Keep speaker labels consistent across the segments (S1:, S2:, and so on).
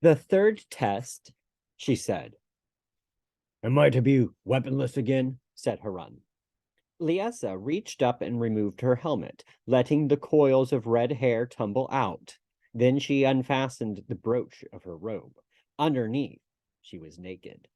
S1: The third test, she said. Am I to be weaponless again? Said Harun. Liesa reached up and removed her helmet, letting the coils of red hair tumble out. Then she unfastened the brooch of her robe. Underneath, she was naked.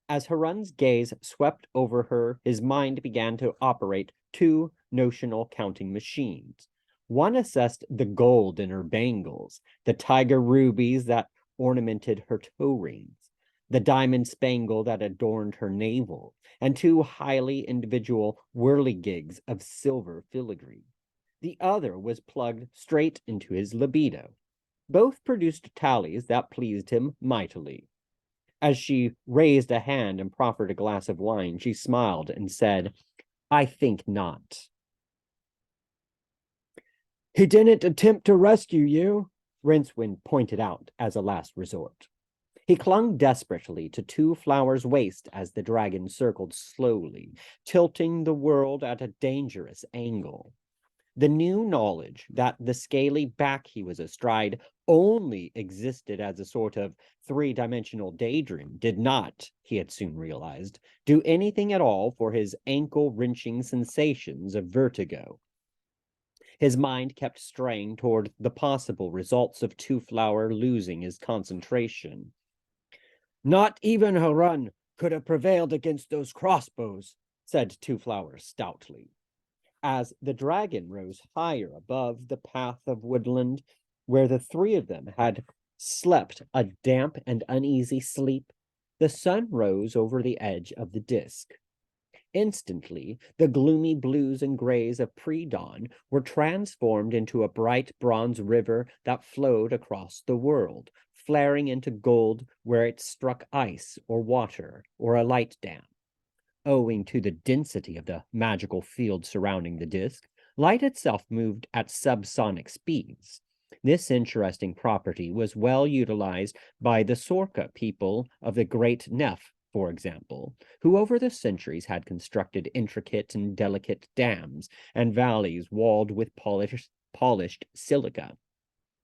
S1: As Harun's gaze swept over her, his mind began to operate two notional counting machines. One assessed the gold in her bangles, the tiger rubies that ornamented her toe rings, the diamond spangle that adorned her navel, and two highly individual whirligigs of silver filigree. The other was plugged straight into his libido. Both produced tallies that pleased him mightily. As she raised a hand and proffered a glass of wine, she smiled and said, I think not. He didn't attempt to rescue you, Rincewind pointed out as a last resort. He clung desperately to Two Flower's waist as the dragon circled slowly, tilting the world at a dangerous angle. The new knowledge that the scaly back he was astride only existed as a sort of three-dimensional daydream did not, he had soon realized, do anything at all for his ankle-wrenching sensations of vertigo. His mind kept straying toward the possible results of Two Flower losing his concentration. Not even Harun could have prevailed against those crossbows, said Two Flower stoutly. As the dragon rose higher above the path of woodland, where the three of them had slept a damp and uneasy sleep, the sun rose over the edge of the disk. Instantly, the gloomy blues and grays of pre-dawn were transformed into a bright bronze river that flowed across the world, flaring into gold where it struck ice or water or a light dam. Owing to the density of the magical field surrounding the disk, light itself moved at subsonic speeds. This interesting property was well utilized by the Sorka people of the Great Neph, for example, who over the centuries had constructed intricate and delicate dams and valleys walled with polished silica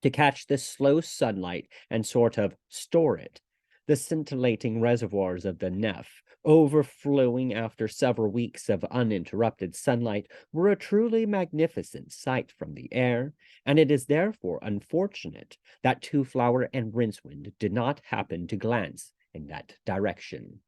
S1: to catch the slow sunlight and sort of store it. The scintillating reservoirs of the Neph, overflowing after several weeks of uninterrupted sunlight, were a truly magnificent sight from the air, and it is therefore unfortunate that Two Flower and Rincewind did not happen to glance in that direction.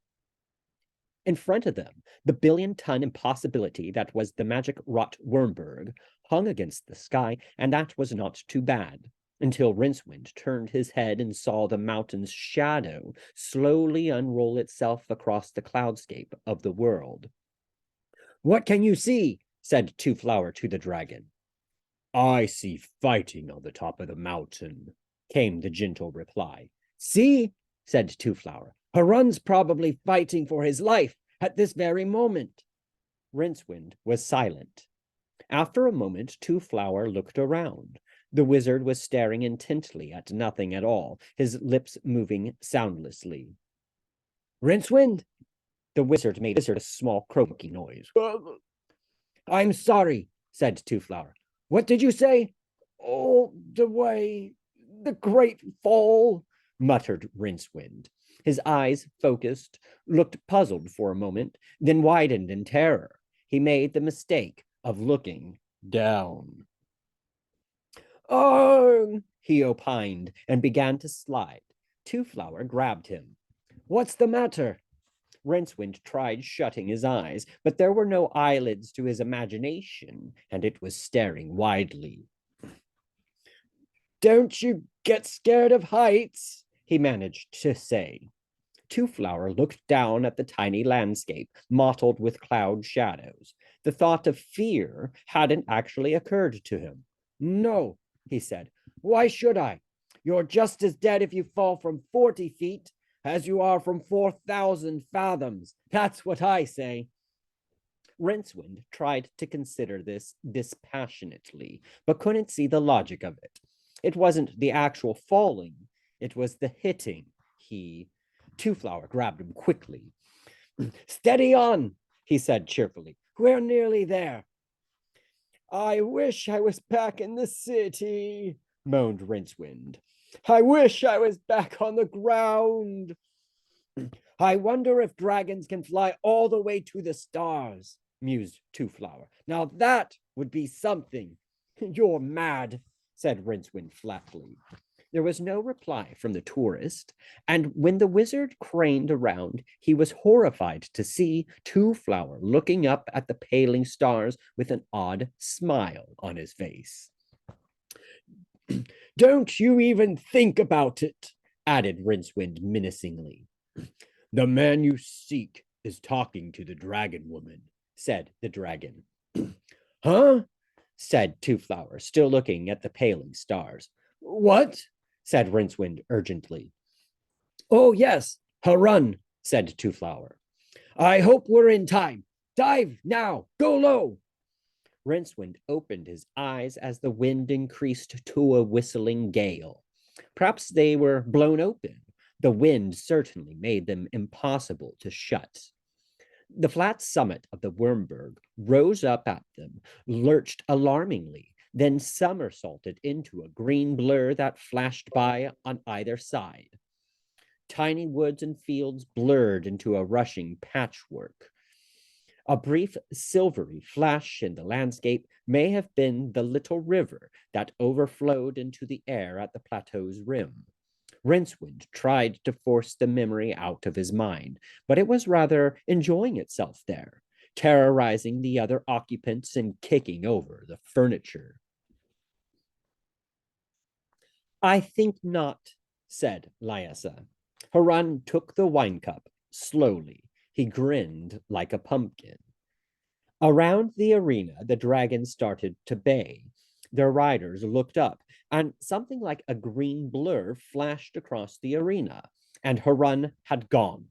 S1: In front of them, the billion-ton impossibility that was the magic-wrought Wormberg hung against the sky, and that was not too bad, until Rincewind turned his head and saw the mountain's shadow slowly unroll itself across the cloudscape of the world. What can you see? Said Two Flower to the dragon. I see fighting on the top of the mountain, came the gentle reply. See, said Two Flower, Harun's probably fighting for his life at this very moment. Rincewind was silent. After a moment, Two Flower looked around. The wizard was staring intently at nothing at all, his lips moving soundlessly. Rincewind? The wizard made a small croaky noise. I'm sorry, said Two Flower. What did you say? Oh, the great fall, muttered Rincewind. His eyes, focused, looked puzzled for a moment, then widened in terror. He made the mistake of looking down. Oh, he opined and began to slide. Two Flower grabbed him. What's the matter? Rincewind tried shutting his eyes, but there were no eyelids to his imagination, and it was staring widely. Don't you get scared of heights? He managed to say. Two Flower looked down at the tiny landscape, mottled with cloud shadows. The thought of fear hadn't actually occurred to him. No, he said. Why should I? You're just as dead if you fall from 40 feet as you are from 4,000 fathoms. That's what I say. Rincewind tried to consider this dispassionately, but couldn't see the logic of it. It wasn't the actual falling, it was the hitting. Two Flower grabbed him quickly. Steady on, he said cheerfully. We're nearly there. I wish I was back in the city, moaned Rincewind. I wish I was back on the ground. I wonder if dragons can fly all the way to the stars, mused Two Flower. Now that would be something. You're mad, said Rincewind flatly. There was no reply from the tourist, and when the wizard craned around, he was horrified to see Two Flower looking up at the paling stars with an odd smile on his face. Don't you even think about it, added Rincewind menacingly. The man you seek is talking to the dragon woman, said the dragon. Huh? Said Two Flower, still looking at the paling stars. What? Said Rincewind urgently. Oh, yes, Harun, said Two Flower. I hope we're in time. Dive now, go low. Rincewind opened his eyes as the wind increased to a whistling gale. Perhaps they were blown open. The wind certainly made them impossible to shut. The flat summit of the Wormberg rose up at them, lurched alarmingly, then somersaulted into a green blur that flashed by on either side. Tiny woods and fields blurred into a rushing patchwork. A brief silvery flash in the landscape may have been the little river that overflowed into the air at the plateau's rim. Rincewind tried to force the memory out of his mind, but it was rather enjoying itself there, terrorizing the other occupants and kicking over the furniture. I think not, said Liessa. Harun took the wine cup slowly. He grinned like a pumpkin. Around the arena, the dragons started to bay. Their riders looked up, and something like a green blur flashed across the arena, and Harun had gone.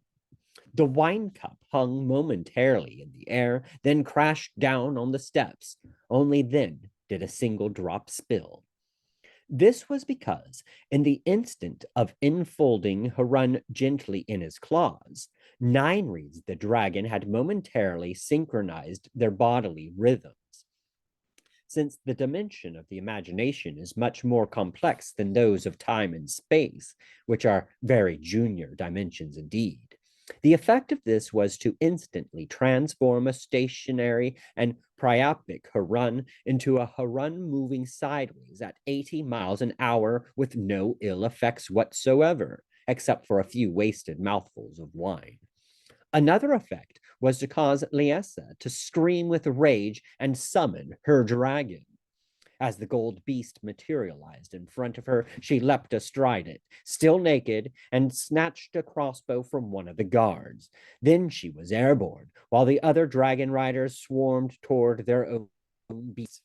S1: The wine cup hung momentarily in the air, then crashed down on the steps. Only then did a single drop spill. This was because, in the instant of enfolding Harun gently in his claws, Ninereeds the dragon had momentarily synchronized their bodily rhythms. Since the dimension of the imagination is much more complex than those of time and space, which are very junior dimensions indeed, the effect of this was to instantly transform a stationary and priapic Harun into a Harun moving sideways at 80 miles an hour with no ill effects whatsoever, except for a few wasted mouthfuls of wine. Another effect was to cause Liessa to scream with rage and summon her dragon. As the gold beast materialized in front of her, she leapt astride it, still naked, and snatched a crossbow from one of the guards. Then she was airborne, while the other dragon riders swarmed toward their own beasts.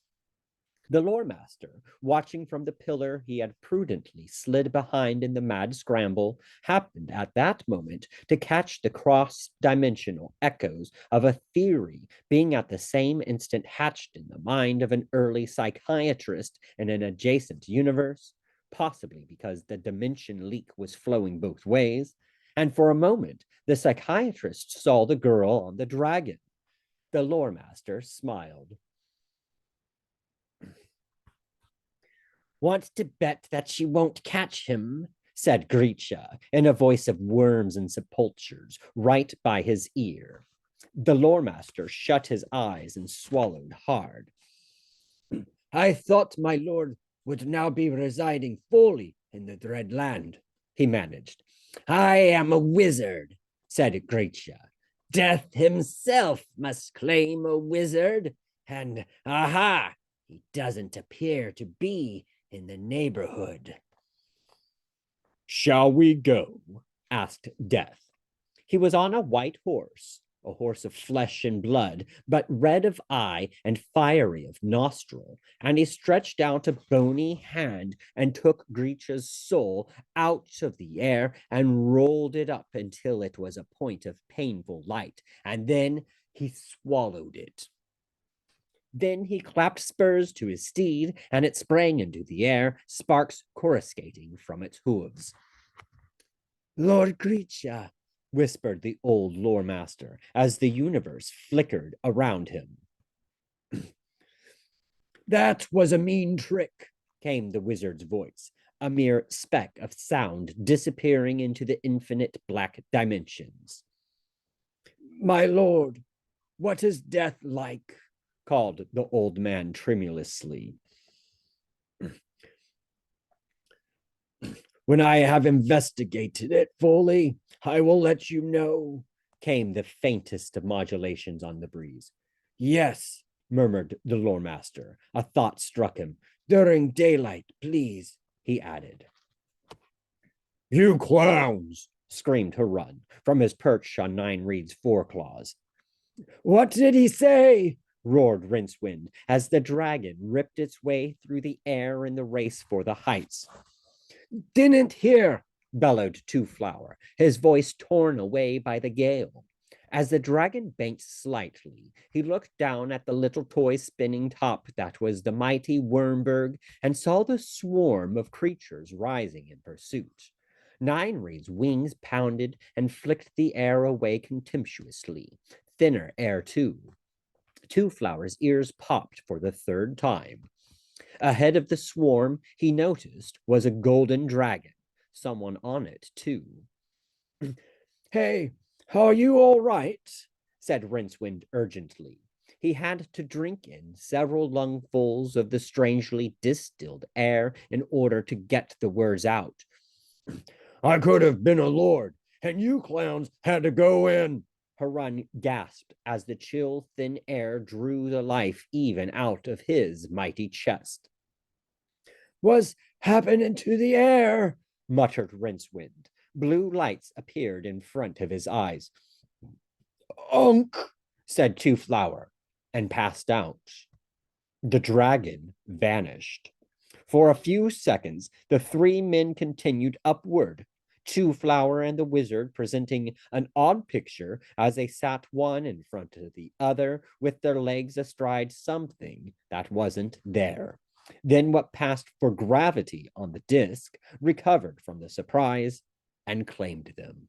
S1: The lore master, watching from the pillar he had prudently slid behind in the mad scramble, happened at that moment to catch the cross-dimensional echoes of a theory being at the same instant hatched in the mind of an early psychiatrist in an adjacent universe, possibly because the dimension leak was flowing both ways, and for a moment the psychiatrist saw the girl on the dragon. The lore master smiled. Want to bet that she won't catch him, said Grisha in a voice of worms and sepulchres right by his ear. The lore master shut his eyes and swallowed hard. I thought my lord would now be residing fully in the dread land, he managed. I am a wizard, said Grisha. Death himself must claim a wizard, and aha, he doesn't appear to be in the neighborhood. Shall we go? Asked Death. He was on a white horse, a horse of flesh and blood, but red of eye and fiery of nostril, and he stretched out a bony hand and took Grisha's soul out of the air and rolled it up until it was a point of painful light, and then he swallowed it. Then he clapped spurs to his steed, and it sprang into the air, sparks coruscating from its hooves. Lord Grisha, whispered the old lore master as the universe flickered around him. That was a mean trick, came the wizard's voice. a mere speck of sound disappearing into the infinite black dimensions. My lord, what is death like? Called the old man tremulously. When I have investigated it fully, I will let you know, came the faintest of modulations on the breeze. Yes, murmured the lore master. A thought struck him. During daylight, please, he added. You clowns, screamed Harun from his perch on Nine Reed's foreclaws. What did he say? Roared Rincewind as the dragon ripped its way through the air in the race for the heights. Didn't hear, bellowed Two Flower, his voice torn away by the gale. As the dragon banked slightly, he looked down at the little toy spinning top that was the mighty Wormberg and saw the swarm of creatures rising in pursuit. Nine Reed's wings pounded and flicked the air away contemptuously. Thinner air, too. Two Flower's ears popped for the third time. Ahead of the swarm, he noticed, was a golden dragon. Someone on it, too. Hey, are you all right? Said Rincewind urgently. He had to drink in several lungfuls of the strangely distilled air in order to get the words out. I could have been a lord, and you clowns had to go in. Harun gasped as the chill, thin air drew the life even out of his mighty chest. What's happening to the air? Muttered Rincewind. Blue lights appeared in front of his eyes. Unk, said Two Flower, and passed out. The dragon vanished. For a few seconds, the three men continued upward, Two Flower and the wizard presenting an odd picture as they sat one in front of the other with their legs astride something that wasn't there. Then what passed for gravity on the disc recovered from the surprise and claimed them.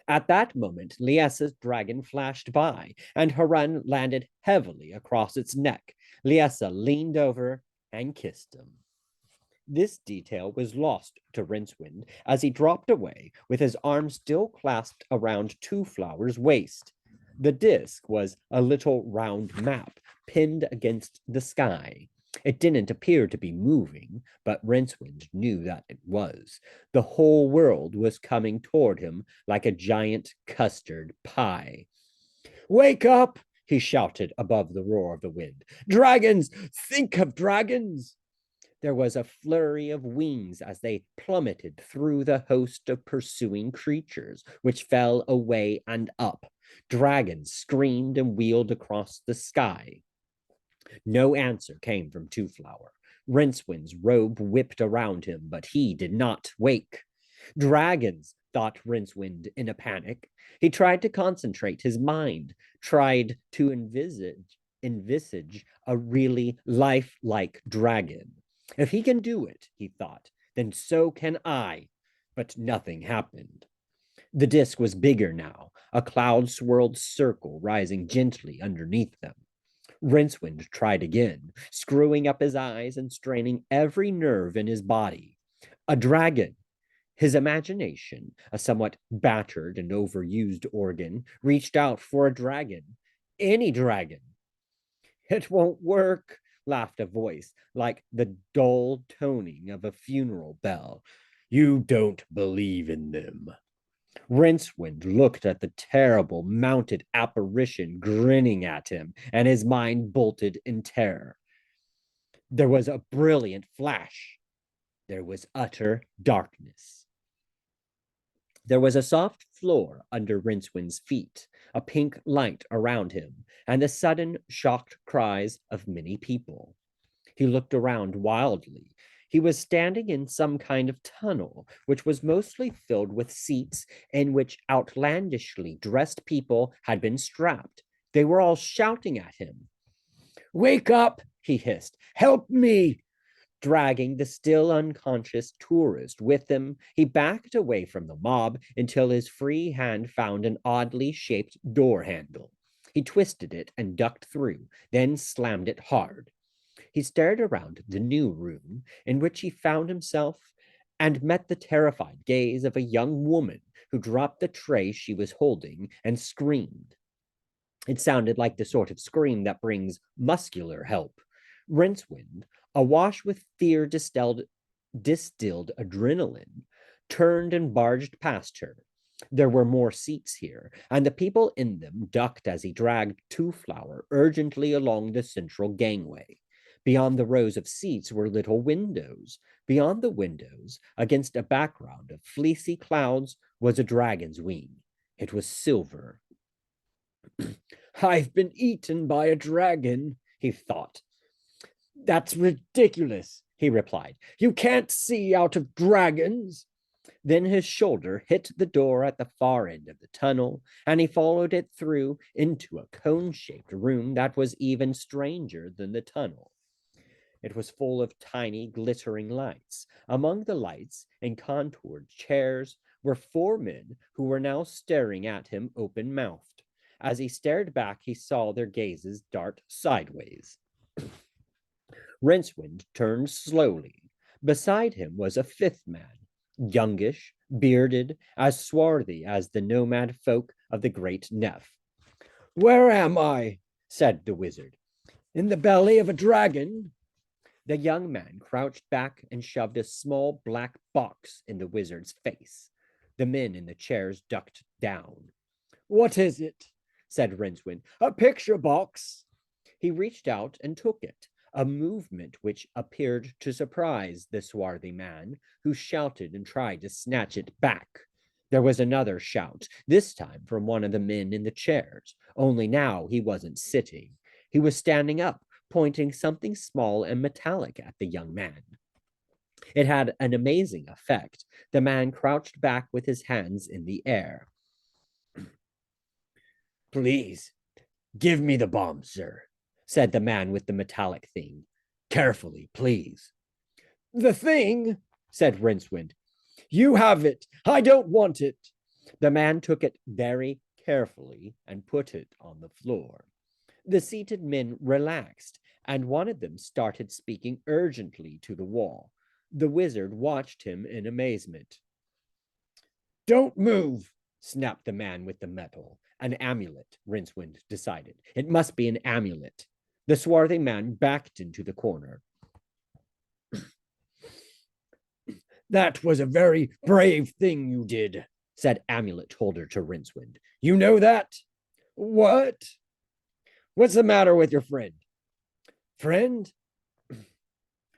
S1: At that moment, Liessa's dragon flashed by, and Harun landed heavily across its neck. Liessa leaned over and kissed him. This detail was lost to Rincewind as he dropped away with his arm still clasped around Two Flower's waist. The disc was a little round map pinned against the sky. It didn't appear to be moving, but Rincewind knew that it was. The whole world was coming toward him like a giant custard pie. Wake up, he shouted above the roar of the wind. Dragons! Think of dragons! There was a flurry of wings as they plummeted through the host of pursuing creatures, which fell away and up. Dragons screamed and wheeled across the sky. No answer came from Two Flower. Rincewind's robe whipped around him, but he did not wake. Dragons, thought Rincewind in a panic. He tried to concentrate his mind, tried to envisage a really lifelike dragon. If he can do it, he thought, then so can I. But nothing happened. The disc was bigger now, a cloud-swirled circle rising gently underneath them. Rincewind tried again, screwing up his eyes and straining every nerve in his body. A dragon. His imagination, a somewhat battered and overused organ, reached out for a dragon. Any dragon. It won't work, laughed a voice like the dull toning of a funeral bell. You don't believe in them. Rincewind looked at the terrible mounted apparition grinning at him, and his mind bolted in terror. There was a brilliant flash. There was utter darkness. There was a soft floor under Rincewind's feet, a pink light around him, and the sudden shocked cries of many people. He looked around wildly. He was standing in some kind of tunnel, which was mostly filled with seats in which outlandishly dressed people had been strapped. They were all shouting at him. Wake up, he hissed. Help me. Dragging the still unconscious tourist with him, he backed away from the mob until his free hand found an oddly shaped door handle. He twisted it and ducked through, then slammed it hard. He stared around the new room in which he found himself and met the terrified gaze of a young woman who dropped the tray she was holding and screamed. It sounded like the sort of scream that brings muscular help. Rincewind, awash with fear distilled adrenaline, turned and barged past her. There were more seats here, and the people in them ducked as he dragged Two Flower urgently along the central gangway. Beyond the rows of seats were little windows. Beyond the windows, against a background of fleecy clouds, was a dragon's wing. It was silver. I've been eaten by a dragon, he thought. That's ridiculous, he replied. You can't see out of dragons. Then his shoulder hit the door at the far end of the tunnel, and he followed it through into a cone-shaped room that was even stranger than the tunnel. It was full of tiny, glittering lights. Among the lights and contoured chairs were 4 men who were now staring at him open-mouthed. As he stared back, he saw their gazes dart sideways. Rincewind turned slowly. Beside him was a 5th man, youngish, bearded, as swarthy as the nomad folk of the Great Neff. Where am I? Said the wizard. In the belly of a dragon? The young man crouched back and shoved a small black box in the wizard's face. The men in the chairs ducked down. What is it? Said Rincewind. A picture box. He reached out and took it, a movement which appeared to surprise the swarthy man, who shouted and tried to snatch it back. There was another shout, this time from one of the men in the chairs, only now he wasn't sitting. He was standing up, pointing something small and metallic at the young man. It had an amazing effect. The man crouched back with his hands in the air. Please, give me the bomb, sir, said the man with the metallic thing. Carefully, please. The thing, said Rincewind. You have it. I don't want it. The man took it very carefully and put it on the floor. The seated men relaxed, and one of them started speaking urgently to the wall. The wizard watched him in amazement. Don't move, snapped the man with the metal. An amulet, Rincewind decided. It must be an amulet. The swarthy man backed into the corner. That was a very brave thing you did, said Amulet Holder to Rincewind. You know that? What? What's the matter with your friend? Friend?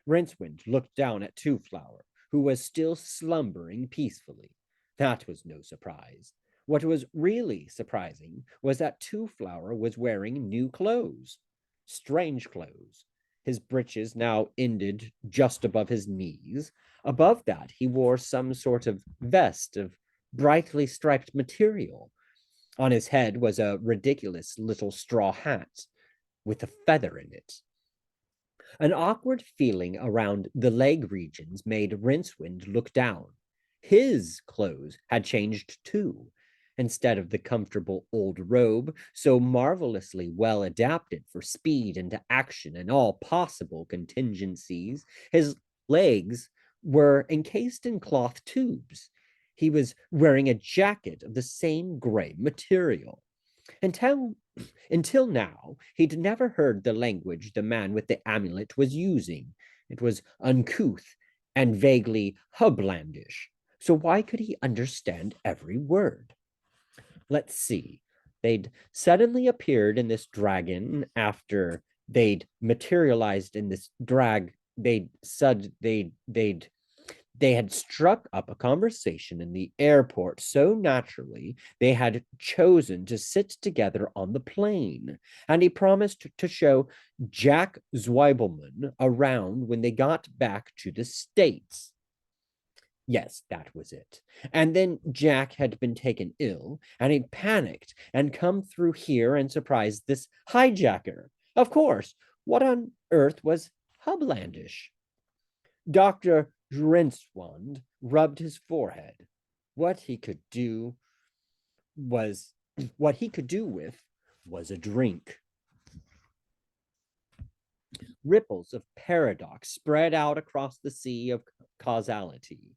S1: Rincewind looked down at Two Flower, who was still slumbering peacefully. That was no surprise. What was really surprising was that Two Flower was wearing new clothes. Strange clothes. His breeches now ended just above his knees. Above that, he wore some sort of vest of brightly striped material. On his head was a ridiculous little straw hat with a feather in it. An awkward feeling around the leg regions made Rincewind look down. His clothes had changed too. Instead of the comfortable old robe, so marvelously well adapted for speed and action and all possible contingencies, his legs were encased in cloth tubes. He was wearing a jacket of the same gray material. Until now, he'd never heard the language the man with the amulet was using. It was uncouth and vaguely hublandish. So why could he understand every word? Let's see. They'd suddenly appeared in this dragon after they'd materialized in this they had struck up a conversation in the airport so naturally they had chosen to sit together on the plane, and he promised to show Jack Zweibelman around when they got back to the States. Yes, that was it. And then Jack had been taken ill, and he'd panicked and come through here and surprised this hijacker. Of course, what on earth was hublandish? Dr. Rincewind rubbed his forehead. What he could do with was a drink. ripples of paradox spread out across the sea of causality.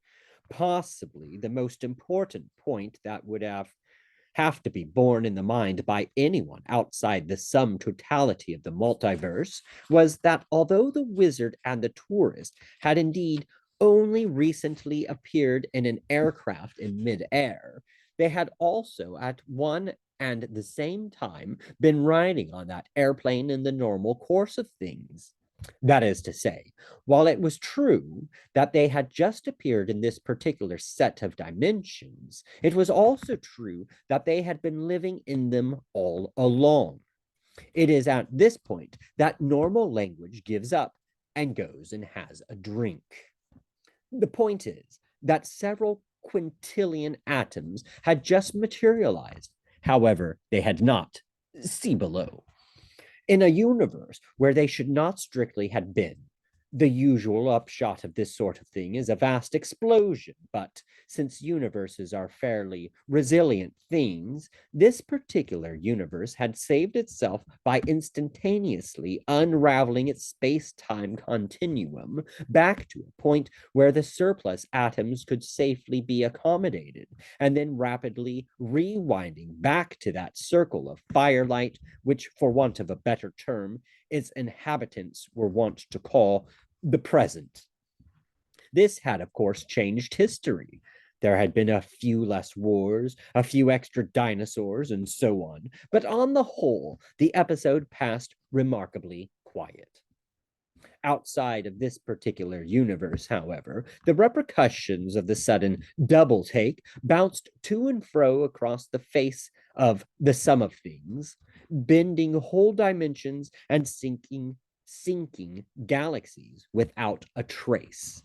S1: Possibly the most important point that would have to be borne in the mind by anyone outside the sum totality of the multiverse was that although the wizard and the tourist had indeed only recently appeared in an aircraft in midair, they had also at one and the same time been riding on that airplane in the normal course of things. That is to say, while it was true that they had just appeared in this particular set of dimensions, it was also true that they had been living in them all along. It is at this point that normal language gives up and goes and has a drink. The point is that several quintillion atoms had just materialized. However, they had not. See below. In a universe where they should not strictly have been. The usual upshot of this sort of thing is a vast explosion, but since universes are fairly resilient things, this particular universe had saved itself by instantaneously unraveling its space-time continuum back to a point where the surplus atoms could safely be accommodated, and then rapidly rewinding back to that circle of firelight, which, for want of a better term, its inhabitants were wont to call the present. This had, of course, changed history. There had been a few less wars, a few extra dinosaurs, and so on. But on the whole, the episode passed remarkably quiet. Outside of this particular universe, however, the repercussions of the sudden double take bounced to and fro across the face of the sum of things, bending whole dimensions and sinking galaxies without a trace.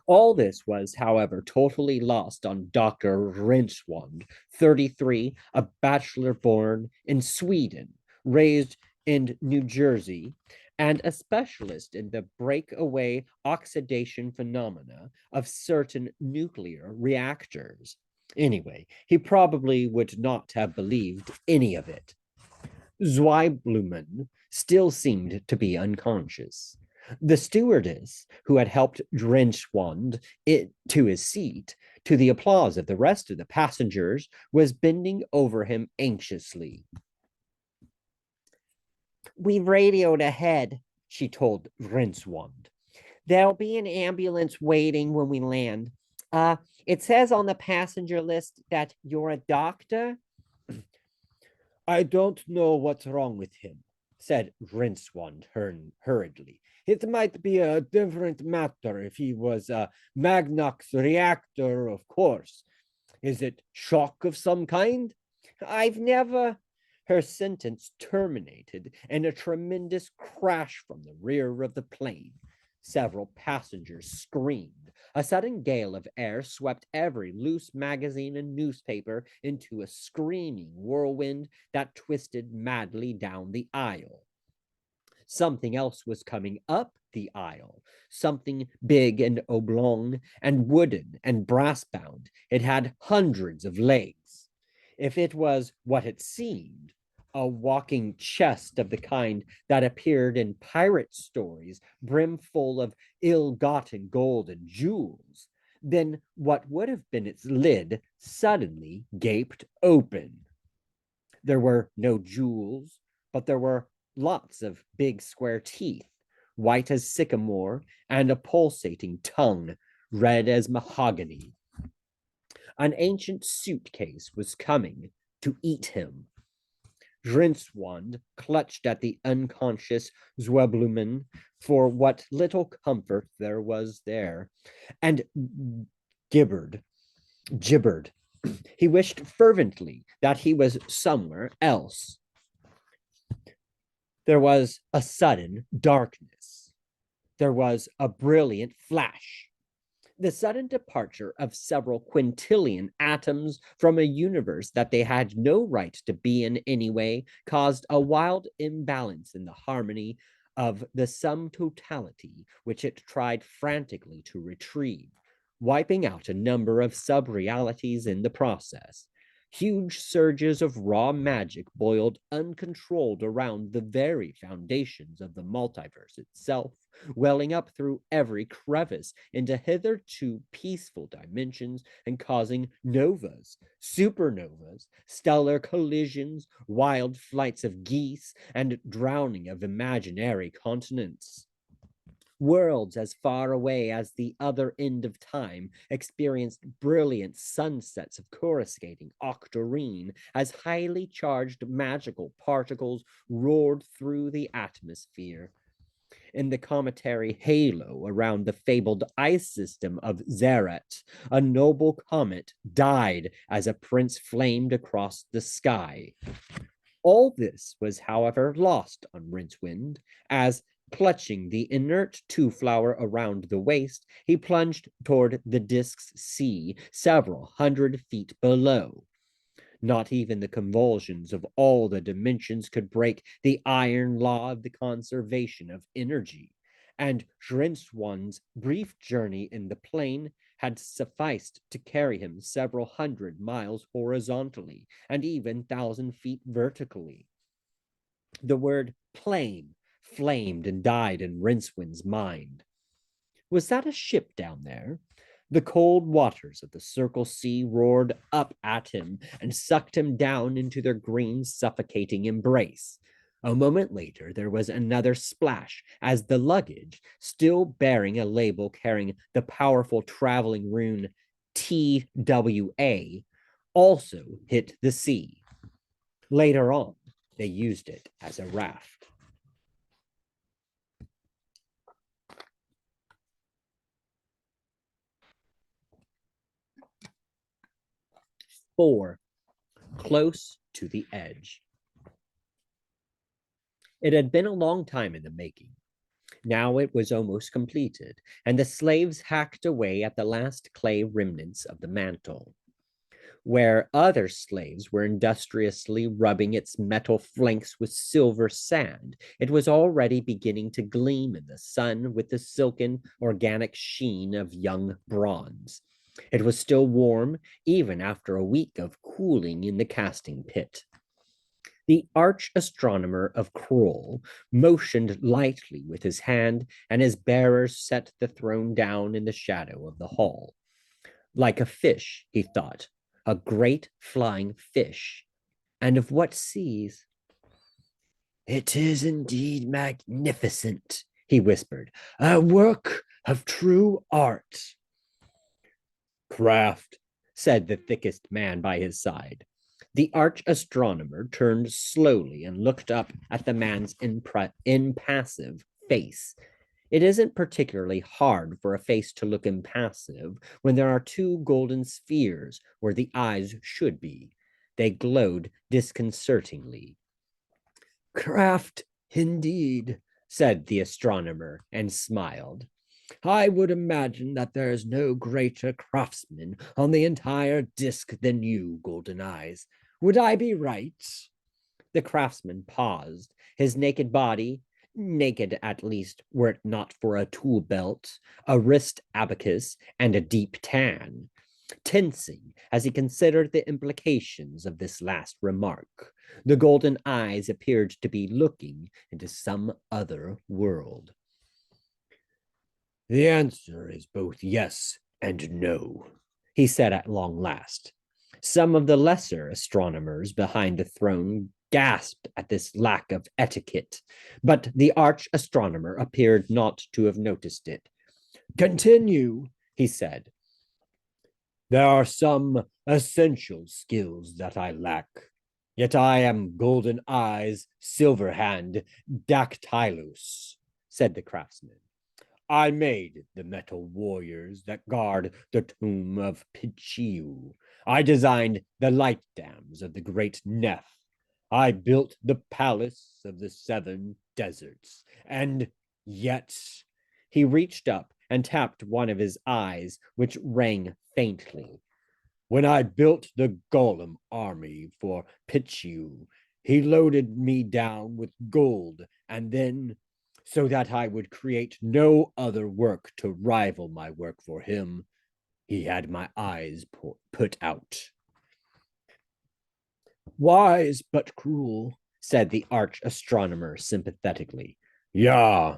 S1: All this was, however, totally lost on Dr. Rinchwand, 33, a bachelor born in Sweden, raised in New Jersey, and a specialist in the breakaway oxidation phenomena of certain nuclear reactors. Anyway, he probably would not have believed any of it. Zweiblumen still seemed to be unconscious. The stewardess, who had helped Drenchwand to his seat, to the applause of the rest of the passengers, was bending over him anxiously. "We've radioed ahead," she told Rinswand. "There'll be an ambulance waiting when we land. It says on the passenger list that you're a doctor." "I don't know what's wrong with him," said Rinswand hurriedly. "It might be a different matter if he was a Magnox reactor, of course. Is it shock of some kind?" "I've never—" Her sentence terminated in a tremendous crash from the rear of the plane. Several passengers screamed. A sudden gale of air swept every loose magazine and newspaper into a screaming whirlwind that twisted madly down the aisle. Something else was coming up the aisle, something big and oblong and wooden and brass-bound. It had hundreds of legs. If it was what it seemed, a walking chest of the kind that appeared in pirate stories, brimful of ill-gotten gold and jewels, then what would have been its lid suddenly gaped open. There were no jewels, but there were lots of big square teeth, white as sycamore, and a pulsating tongue, red as mahogany. An ancient suitcase was coming to eat him. Rinswand clutched at the unconscious Zweiblumen for what little comfort there was there, and gibbered. He wished fervently that he was somewhere else. There was a sudden darkness. There was a brilliant flash. The sudden departure of several quintillion atoms from a universe that they had no right to be in anyway caused a wild imbalance in the harmony of the sum totality, which it tried frantically to retrieve, wiping out a number of sub-realities in the process. Huge surges of raw magic boiled uncontrolled around the very foundations of the multiverse itself, welling up through every crevice into hitherto peaceful dimensions and causing novas, supernovas, stellar collisions, wild flights of geese, and drowning of imaginary continents. Worlds as far away as the other end of time experienced brilliant sunsets of coruscating octarine as highly charged magical particles roared through the atmosphere. In the cometary halo around the fabled ice system of Zeret, a noble comet died as a prince flamed across the sky. All this was, however, lost on Rincewind, as, clutching the inert two-flower around the waist, he plunged toward the disk's sea several hundred feet below. Not even the convulsions of all the dimensions could break the iron law of the conservation of energy, and Rinceone's brief journey in the plane had sufficed to carry him several hundred miles horizontally and even 1,000 feet vertically. The word plane flamed and died in Rincewind's mind. Was that a ship down there? The cold waters of the Circle Sea roared up at him and sucked him down into their green, suffocating embrace. A moment later, there was another splash as the luggage, still bearing a label carrying the powerful traveling rune TWA, also hit the sea. Later on, they used it as a raft. Four, close to the edge. It had been a long time in the making. Now it was almost completed, and the slaves hacked away at the last clay remnants of the mantle. Where other slaves were industriously rubbing its metal flanks with silver sand, it was already beginning to gleam in the sun with the silken, organic sheen of young bronze. It was still warm, even after a week of cooling in the casting pit. The arch astronomer of Kroll motioned lightly with his hand, and his bearers set the throne down in the shadow of the hall. Like a fish, he thought, a great flying fish. And of what seas? It is indeed magnificent, he whispered, a work of true art. Craft, said the thickest man by his side. The arch astronomer turned slowly and looked up at the man's impassive face. It isn't particularly hard for a face to look impassive when there are two golden spheres where the eyes should be. They glowed disconcertingly. Craft, indeed, said the astronomer and smiled. I would imagine that there is no greater craftsman on the entire disk than you, Golden Eyes. Would I be right? The craftsman paused, his naked body, naked at least were it not for a tool belt, a wrist abacus, and a deep tan, tensing as he considered the implications of this last remark. The golden eyes appeared to be looking into some other world. The answer is both yes and no, he said at long last. Some of the lesser astronomers behind the throne gasped at this lack of etiquette, but the arch astronomer appeared not to have noticed it. Continue, he said. There are some essential skills that I lack, yet I am Golden Eyes Silverhand Dactylus, said the craftsman. I made the metal warriors that guard the tomb of Pichiu. I designed the light dams of the great Neph. I built the palace of the seven deserts. And yet, he reached up and tapped one of his eyes, which rang faintly. When I built the Golem army for Pichiu, he loaded me down with gold, and then, so that I would create no other work to rival my work for him, he had my eyes put out. Wise but cruel, said the arch astronomer sympathetically. Yeah,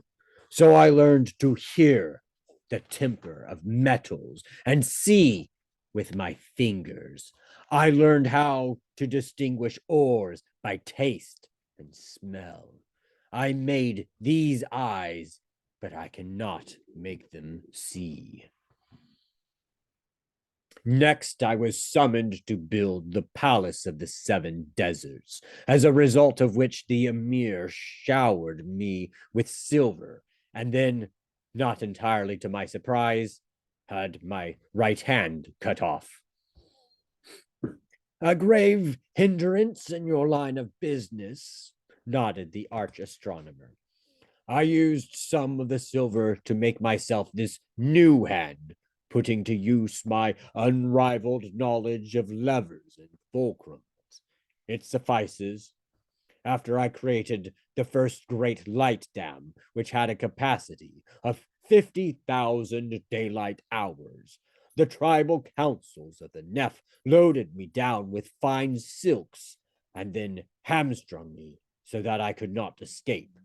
S1: so I learned to hear the temper of metals and see with my fingers. I learned how to distinguish ores by taste and smell. I made these eyes, but I cannot make them see. Next, I was summoned to build the Palace of the Seven Deserts, as a result of which the Emir showered me with silver, and then, not entirely to my surprise, had my right hand cut off. A grave hindrance in your line of business, nodded the arch astronomer. I used some of the silver to make myself this new hand, putting to use my unrivaled knowledge of levers and fulcrums. It suffices. After I created the first great light dam, which had a capacity of 50,000 daylight hours, the tribal councils of the Neph loaded me down with fine silks and then hamstrung me so that I could not escape.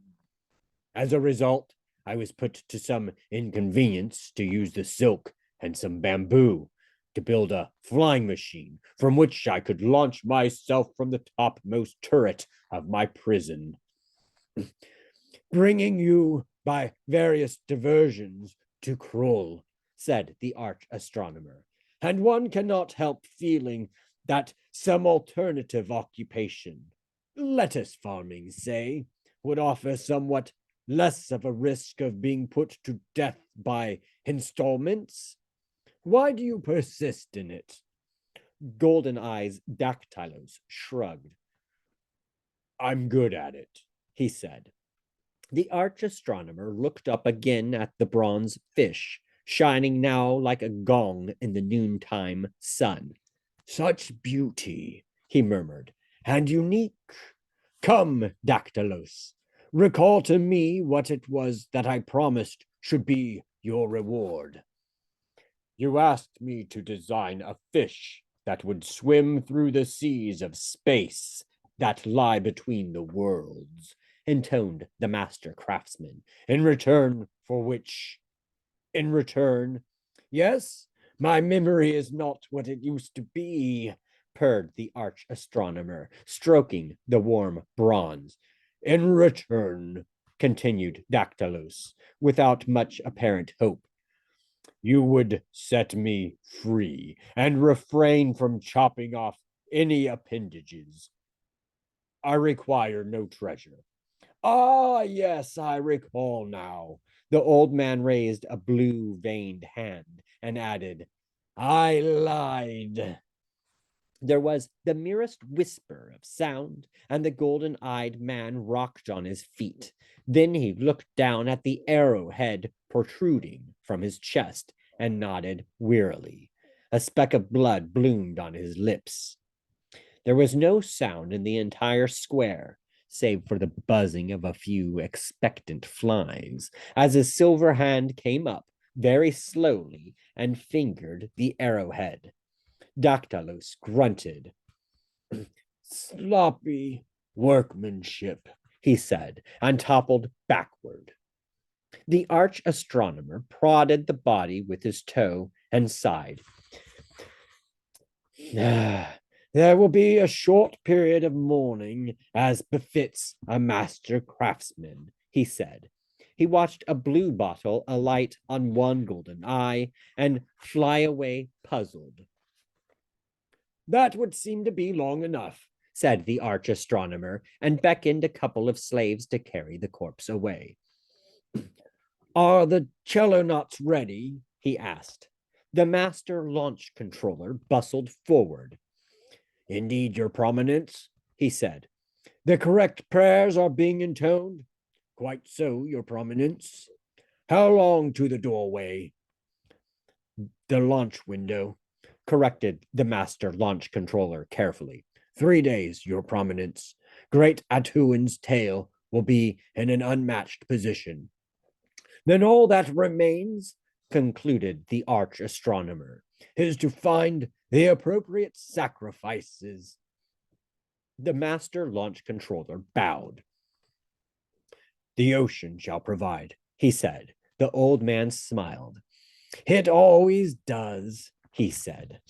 S1: As a result, I was put to some inconvenience to use the silk and some bamboo to build a flying machine from which I could launch myself from the topmost turret of my prison. Bringing you by various diversions to Krull, said the arch astronomer, and one cannot help feeling that some alternative occupation, lettuce farming, say, would offer somewhat less of a risk of being put to death by installments. Why do you persist in it? Golden Eyes Dactylos shrugged. I'm good at it, he said. The arch astronomer looked up again at the bronze fish, shining now like a gong in the noontime sun. Such beauty, he murmured, and unique. Come, Dactylos, recall to me what it was that I promised should be your reward. You asked me to design a fish that would swim through the seas of space that lie between the worlds, intoned the master craftsman, in return, yes, my memory is not what it used to be, purred the arch astronomer, stroking the warm bronze. In return, continued Dactylos, without much apparent hope, you would set me free and refrain from chopping off any appendages. I require no treasure. Ah, yes, I recall now. The old man raised a blue veined hand and added, I lied. There was the merest whisper of sound, and the golden eyed man rocked on his feet. Then he looked down at the arrowhead protruding from his chest and nodded wearily. A speck of blood bloomed on his lips. There was no sound in the entire square, save for the buzzing of a few expectant flies, as his silver hand came up very slowly and fingered the arrowhead. Dactylos grunted. Sloppy workmanship, he said, and toppled backward. The arch astronomer prodded the body with his toe and sighed. There will be a short period of mourning, as befits a master craftsman, he said. He watched a blue bottle alight on one golden eye and fly away puzzled. That would seem to be long enough, said the arch astronomer, and beckoned a couple of slaves to carry the corpse away. Are the cello knots ready? He asked. The master launch controller bustled forward. Indeed, your prominence, he said. The correct prayers are being intoned? Quite so, your prominence. How long to the doorway? The launch window, corrected the master launch controller carefully. 3 days, your prominence. Great Atuan's tail will be in an unmatched position. Then all that remains, concluded the arch astronomer, is to find the appropriate sacrifices. The master launch controller bowed. The ocean shall provide, he said. The old man smiled. It always does, he said.